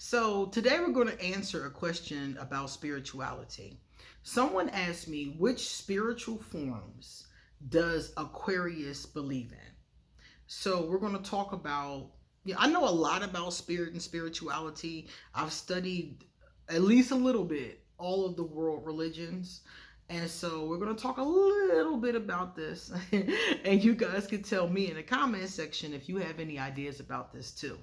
So today we're going to answer a question about spirituality. Someone asked me, which spiritual forms does Aquarius believe in? So we're going to talk about, I know a lot about spirit and spirituality. I've studied at least a little bit all of the world religions. And so we're going to talk a little bit about this. And you guys can tell me in the comment section if you have any ideas about this too.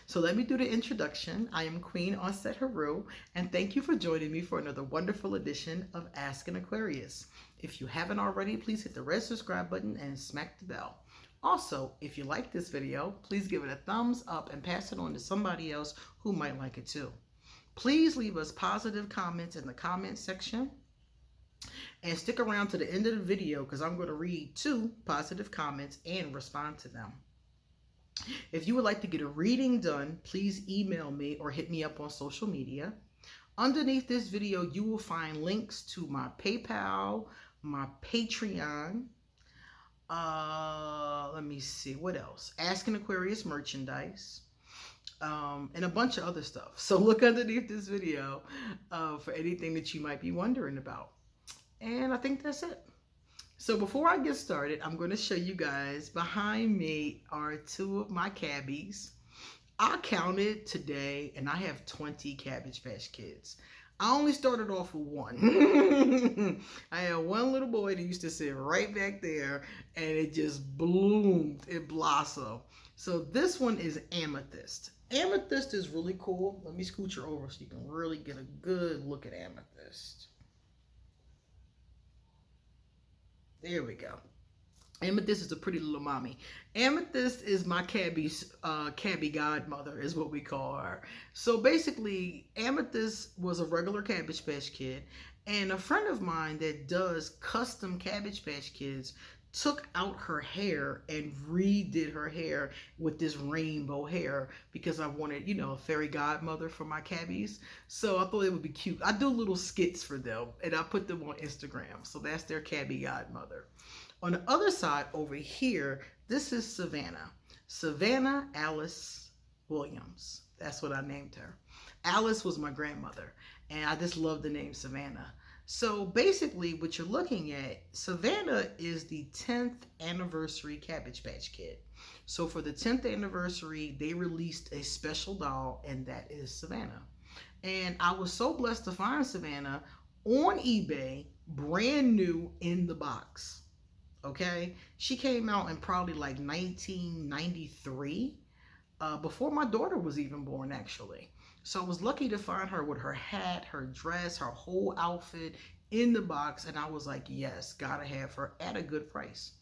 So let me do the introduction. I am Queen Onset Haru, and thank you for joining me for another wonderful edition of Ask an Aquarius. If you haven't already, please hit the red subscribe button and smack the bell. Also, if you like this video, please give it a thumbs up and pass it on to somebody else who might like it too. Please leave us positive comments in the comment section and stick around to the end of the video because I'm going to read 2 positive comments and respond to them. If you would like to get a reading done, please email me or hit me up on social media. Underneath this video, you will find links to my PayPal, my Patreon, let me see, what else? Ask an Aquarius merchandise, and a bunch of other stuff. So look underneath this video for anything that you might be wondering about. And I think that's it. So before I get started, I'm going to show you guys behind me are 2 of my cabbies. I counted today and I have 20 Cabbage Patch Kids. I only started off with 1. I had one little boy that used to sit right back there and it just bloomed, it blossomed. So this one is Amethyst. Amethyst is really cool. Let me scooch her over so you can really get a good look at Amethyst. There we go. Amethyst is a pretty little mommy. Amethyst is my cabbie godmother, is what we call her. So basically, Amethyst was a regular Cabbage Patch Kid, and a friend of mine that does custom Cabbage Patch Kids took out her hair and redid her hair with this rainbow hair because I wanted, a fairy godmother for my cabbies. So I thought it would be cute. I do little skits for them and I put them on Instagram. So that's their cabbie godmother. On the other side over here, this is Savannah. Savannah Alice Williams. That's what I named her. Alice was my grandmother and I just love the name Savannah. So basically what you're looking at, Savannah is the 10th anniversary Cabbage Patch Kid. So for the 10th anniversary, they released a special doll, and that is Savannah. And I was so blessed to find Savannah on eBay, brand new in the box. Okay? She came out in probably like 1993, before my daughter was even born, actually. So I was lucky to find her with her hat, her dress, her whole outfit in the box. And I was like, yes, gotta have her at a good price.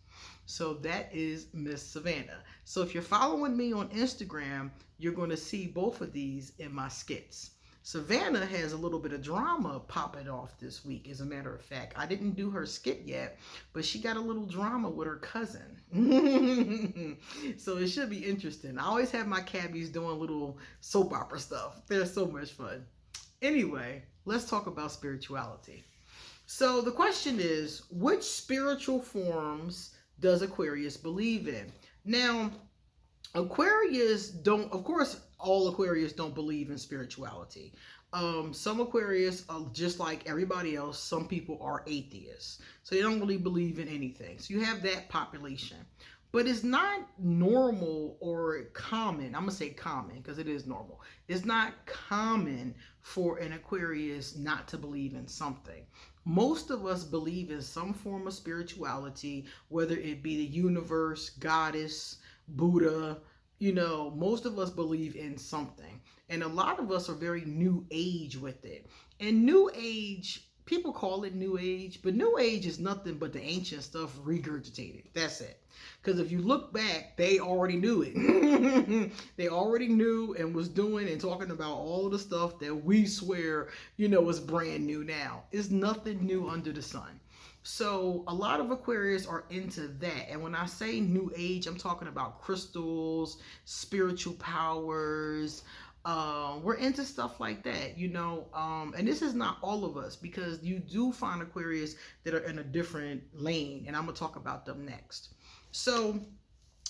So that is Miss Savannah. So if you're following me on Instagram, you're going to see both of these in my skits. Savannah has a little bit of drama popping off this week. As a matter of fact, I didn't do her skit yet, but she got a little drama with her cousin. So it should be interesting. I always have my cabbies doing little soap opera stuff. They're so much fun. Anyway, let's talk about spirituality. So the question is, which spiritual forms does Aquarius believe in? Now, Aquarius don't, of course, all Aquarius don't believe in spirituality. Some Aquarius, just like everybody else, some people are atheists. So they don't really believe in anything. So you have that population. But it's not normal or common. I'm going to say common because it is normal. It's not common for an Aquarius not to believe in something. Most of us believe in some form of spirituality, whether it be the universe, goddess, Buddha, most of us believe in something. And a lot of us are very new age with it. And new age, people call it new age, but new age is nothing but the ancient stuff regurgitated. That's it. Because if you look back, they already knew it. They already knew and was doing and talking about all of the stuff that we swear, is brand new now. It's nothing new under the sun. So a lot of Aquarius are into that. And when I say new age, I'm talking about crystals, spiritual powers. We're into stuff like that, and this is not all of us, because you do find Aquarius that are in a different lane, and I'm going to talk about them next. So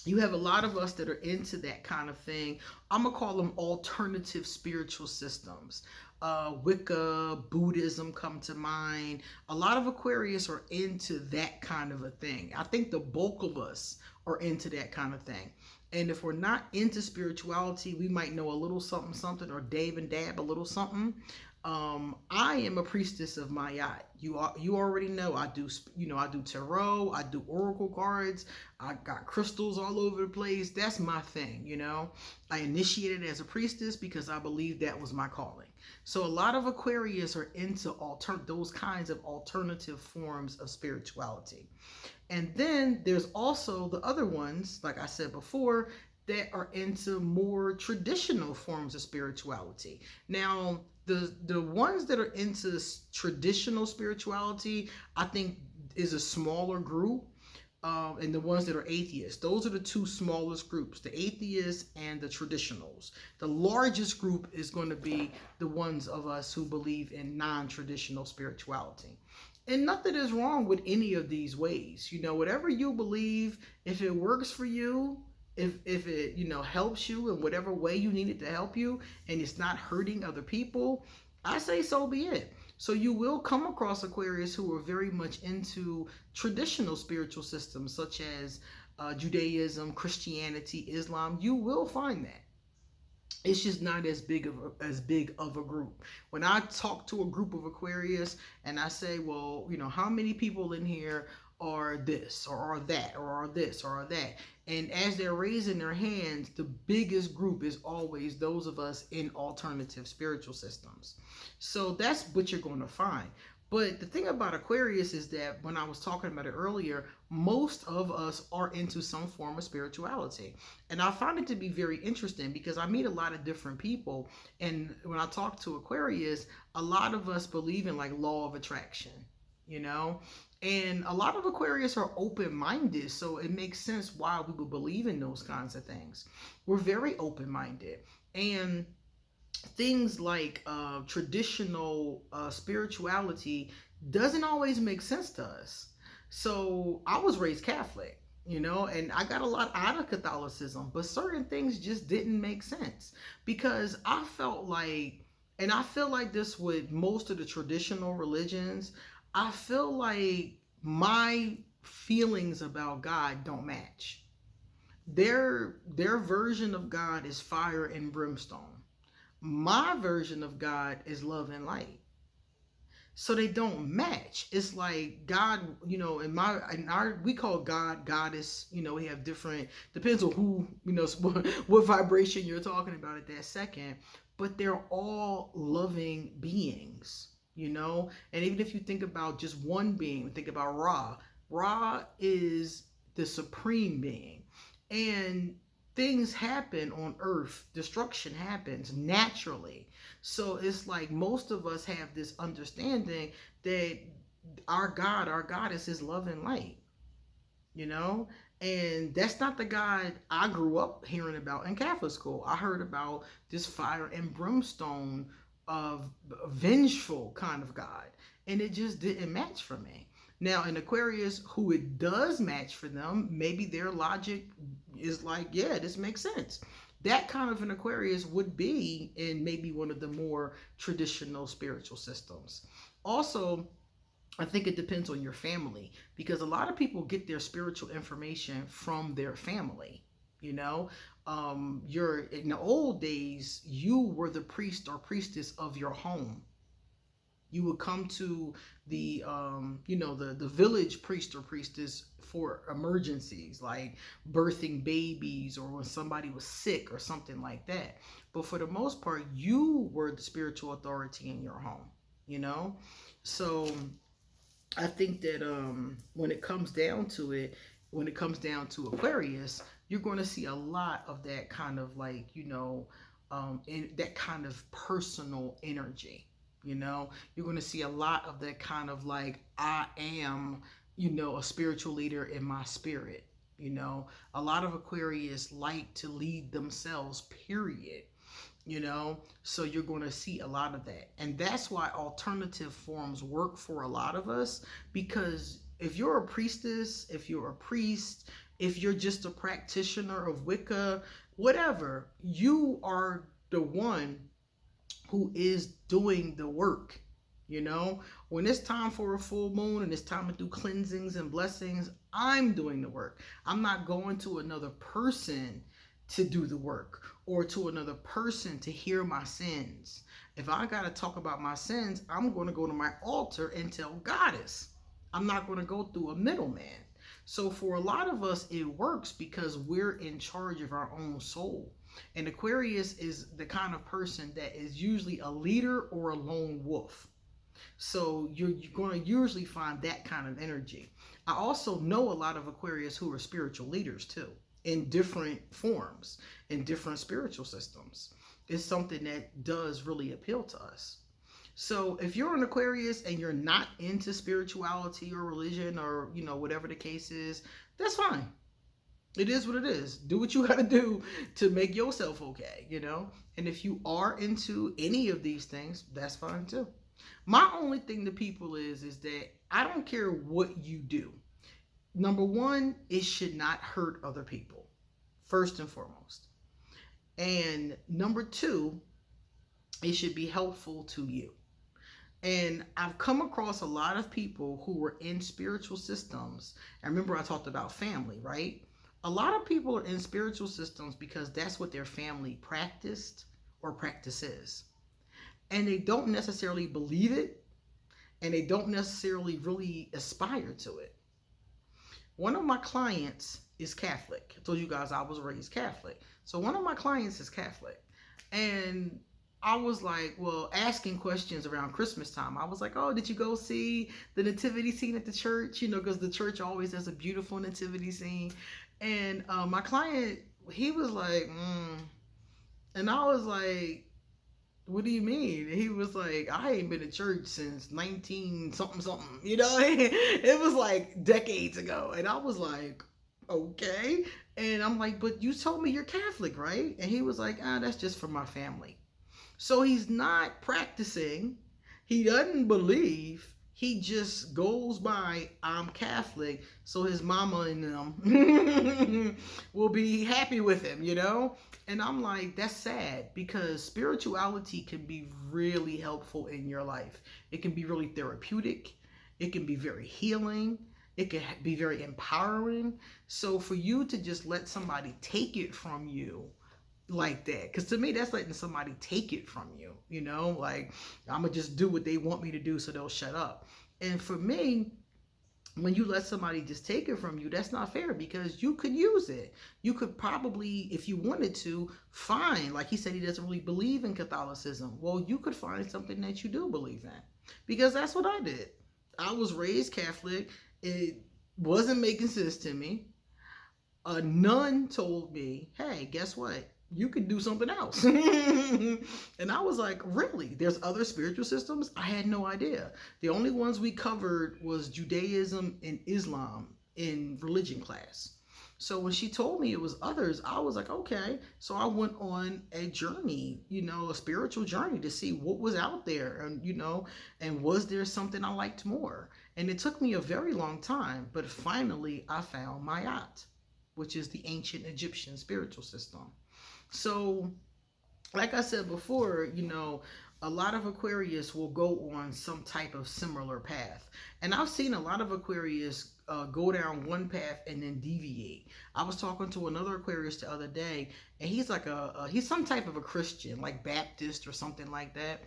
You have a lot of us that are into that kind of thing. I'm gonna call them alternative spiritual systems. Wicca, Buddhism come to mind. A lot of Aquarius are into that kind of a thing. I think the bulk of us are into that kind of thing. And if we're not into spirituality, we might know a little something, something, or dab and dab a little something. I am a priestess of Mayat. You already know I do, I do tarot, I do oracle cards, I got crystals all over the place. That's my thing. I initiated as a priestess because I believe that was my calling. So a lot of Aquarius are into those kinds of alternative forms of spirituality. And then there's also the other ones, like I said before, that are into more traditional forms of spirituality. Now, the ones that are into traditional spirituality, I think, is a smaller group. And the ones that are atheists, those are the two smallest groups, the atheists and the traditionals. The largest group is going to be the ones of us who believe in non-traditional spirituality. And nothing is wrong with any of these ways. Whatever you believe, if it works for you, if it helps you in whatever way you need it to help you, and it's not hurting other people, I say so be it. So you will come across Aquarius who are very much into traditional spiritual systems such as Judaism, Christianity, Islam. You will find that. It's just not as big of a group. When I talk to a group of Aquarius and I say, well, how many people in here are this or are that or are this or are that, and as they're raising their hands, the biggest group is always those of us in alternative spiritual systems. So that's what you're going to find. But the thing about Aquarius is that when I was talking about it earlier, most of us are into some form of spirituality. And I find it to be very interesting because I meet a lot of different people. And when I talk to Aquarius, a lot of us believe in like law of attraction, and a lot of Aquarius are open-minded. So it makes sense why we would believe in those kinds of things. We're very open-minded. And things like traditional spirituality doesn't always make sense to us. So I was raised Catholic, and I got a lot out of Catholicism, but certain things just didn't make sense because I felt like, and I feel like this with most of the traditional religions, I feel like my feelings about God don't match. Their version of God is fire and brimstone. My version of God is love and light. So they don't match. It's like God, we call God goddess. We have different, depends on who, what vibration you're talking about at that second. But they're all loving beings, and even if you think about just one being, think about Ra. Ra is the supreme being, and things happen on earth. Destruction happens naturally. So it's like most of us have this understanding that our God, our goddess is love and light, and that's not the God I grew up hearing about in Catholic school. I heard about this fire and brimstone of vengeful kind of God, and it just didn't match for me. Now in Aquarius, who it does match for them, maybe their logic is like, yeah, this makes sense. That kind of an Aquarius would be in maybe one of the more traditional spiritual systems. Also, I think it depends on your family, because a lot of people get their spiritual information from their family. You're in the old days, you were the priest or priestess of your home. You would come to the the village priest or priestess for emergencies like birthing babies or when somebody was sick or something like that. But for the most part, you were the spiritual authority in your home. So I think that when it comes down to it, when it comes down to Aquarius, you're going to see a lot of that kind of like, in that kind of personal energy. You're going to see a lot of that kind of like, I am, a spiritual leader in my spirit. A lot of Aquarius like to lead themselves, period. So you're going to see a lot of that. And that's why alternative forms work for a lot of us, because if you're a priestess, if you're a priest, if you're just a practitioner of Wicca, whatever, you are the one who is doing the work. You know, when it's time for a full moon and it's time to do cleansings and blessings, I'm doing the work. I'm not going to another person to do the work or to another person to hear my sins. If I got to talk about my sins, I'm going to go to my altar and tell Goddess. I'm not going to go through a middleman. So for a lot of us, it works because we're in charge of our own soul. And Aquarius is the kind of person that is usually a leader or a lone wolf. So you're going to usually find that kind of energy. I also know a lot of Aquarius who are spiritual leaders too, in different forms, in different spiritual systems. It's something that does really appeal to us. So if you're an Aquarius and you're not into spirituality or religion or, you know, whatever the case is, that's fine. It is what it is. Do what you got to do to make yourself okay, you know? And if you are into any of these things, that's fine too. My only thing to people is that I don't care what you do. Number one, it should not hurt other people, first and foremost. And number two, it should be helpful to you. And I've come across a lot of people who were in spiritual systems. And remember, I talked about family, right? A lot of people are in spiritual systems because that's what their family practiced or practices. And they don't necessarily believe it, and they don't necessarily really aspire to it. One of my clients is Catholic. I told you guys I was raised Catholic. So one of my clients is Catholic. And I was like, well, asking questions around Christmas time. I was like, oh, did you go see the nativity scene at the church? You know, because the church always has a beautiful nativity scene. And my client, he was like, And I was like, what do you mean? And he was like, I ain't been to church since 19 something something. You know, it was like decades ago. And I was like, okay. And I'm like, but you told me you're Catholic, right? And he was like, that's just for my family. So he's not practicing. He doesn't believe. He just goes by, I'm Catholic, so his mama and them will be happy with him, you know? And I'm like, that's sad, because spirituality can be really helpful in your life. It can be really therapeutic. It can be very healing. It can be very empowering. So for you to just let somebody take it from you like that, because to me that's letting somebody take it from you, you know, like I'm gonna just do what they want me to do so they'll shut up. And for me, when you let somebody just take it from you, that's not fair, because you could use it. You could probably, if you wanted to, find, like he said, he doesn't really believe in Catholicism. Well, you could find something that you do believe in, because that's what I did. I was raised Catholic. It wasn't making sense to me. A nun told me, hey, guess what? You could do something else. And I was like, really? There's other spiritual systems? I had no idea. The only ones we covered was Judaism and Islam in religion class. So when she told me it was others, I was like, okay. So I went on a journey, you know, a spiritual journey to see what was out there, and, you know, and was there something I liked more? And it took me a very long time, but finally I found Mayat, which is the ancient Egyptian spiritual system. So, like I said before, you know, a lot of Aquarius will go on some type of similar path. And I've seen a lot of Aquarius go down one path and then deviate. I was talking to another Aquarius the other day, and he's like he's some type of a Christian, like Baptist or something like that.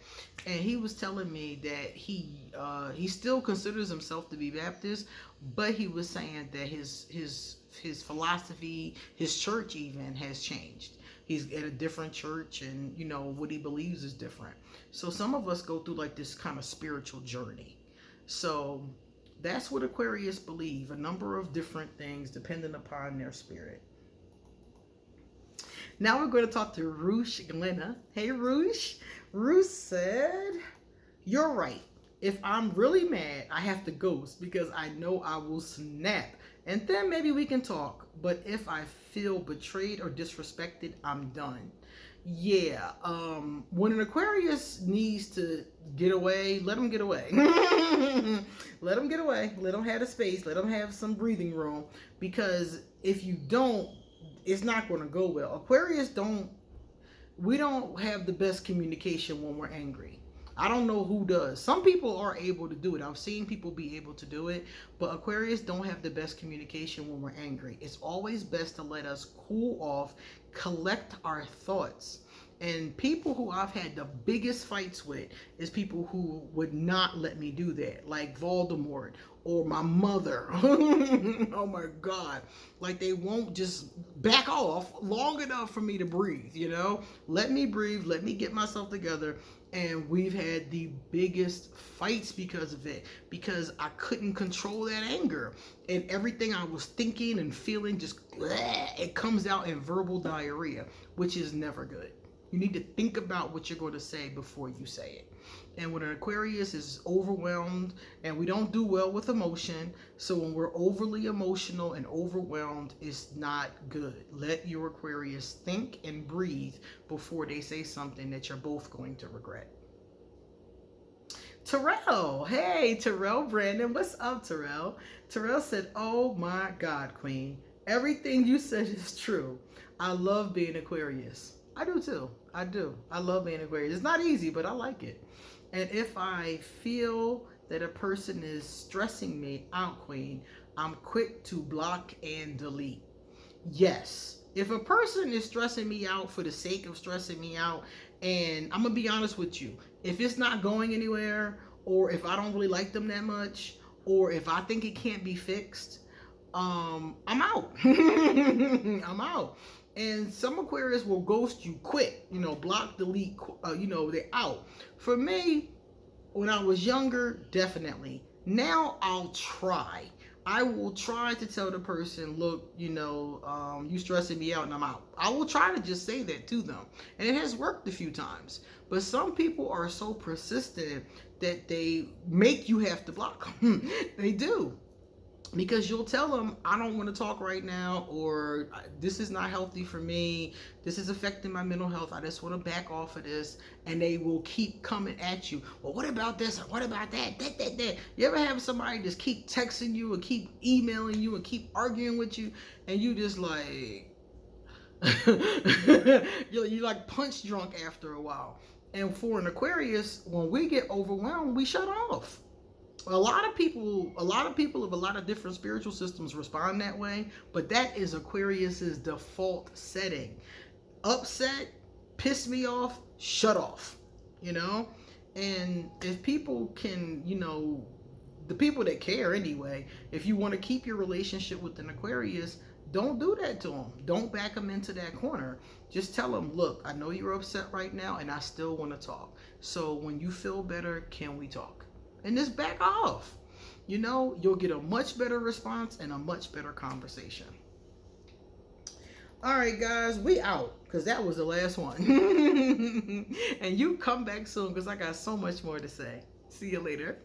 And he was telling me that he still considers himself to be Baptist, but he was saying that his philosophy, his church even, has changed. He's at a different church, and, you know, what he believes is different. So some of us go through like this kind of spiritual journey. So that's what Aquarius believe, a number of different things depending upon their spirit. Now we're going to talk to Ruth Glenna. Hey, Ruth. Ruth said, you're right. If I'm really mad, I have to ghost because I know I will snap. And then maybe we can talk. But if I feel betrayed or disrespected, I'm done. Yeah, when an Aquarius needs to get away, let them get away. Let them get away. Let them have the space. Let them have some breathing room. Because if you don't, it's not going to go well. Aquarius we don't have the best communication when we're angry. I don't know who does. Some people are able to do it. I've seen people be able to do it, but Aquarius don't have the best communication when we're angry. It's always best to let us cool off, collect our thoughts. And people who I've had the biggest fights with is people who would not let me do that, like Voldemort or my mother. Oh my God. Like they won't just back off long enough for me to breathe, you know? Let me breathe, let me get myself together. And we've had the biggest fights because of it, because I couldn't control that anger. And everything I was thinking and feeling just, it comes out in verbal diarrhea, which is never good. You need to think about what you're going to say before you say it. And when an Aquarius is overwhelmed, and we don't do well with emotion, so when we're overly emotional and overwhelmed, it's not good. Let your Aquarius think and breathe before they say something that you're both going to regret. Terrell, hey, Terrell Brandon, what's up, Terrell? Terrell said, oh my God, Queen, everything you said is true. I love being Aquarius. I do too. I do. I love being Aquarius. It's not easy, but I like it. And if I feel that a person is stressing me out, Queen, I'm quick to block and delete. Yes. If a person is stressing me out for the sake of stressing me out, and I'm going to be honest with you, if it's not going anywhere, or if I don't really like them that much, or if I think it can't be fixed, I'm out. I'm out. And some Aquarius will ghost you quick, you know, block, delete, you know, they're out. For me, when I was younger, definitely. Now I'll try. I will try to tell the person, look, you know, you stressing me out and I'm out. I will try to just say that to them. And it has worked a few times. But some people are so persistent that they make you have to block them. They do. Because you'll tell them, I don't want to talk right now, or this is not healthy for me, this is affecting my mental health, I just want to back off of this, and they will keep coming at you. Well, what about this, or what about that, that. You ever have somebody just keep texting you, or keep emailing you, and keep arguing with you, and you just like, you're like punch drunk after a while. And for an Aquarius, when we get overwhelmed, we shut off. A lot of people of a lot of different spiritual systems respond that way, but that is Aquarius's default setting. Upset, piss me off, shut off, you know? And if people can, you know, the people that care anyway, if you want to keep your relationship with an Aquarius, don't do that to them. Don't back them into that corner. Just tell them, look, I know you're upset right now and I still want to talk. So when you feel better, can we talk? And just back off. You know, you'll get a much better response and a much better conversation. All right, guys, we out because that was the last one. And you come back soon because I got so much more to say. See you later.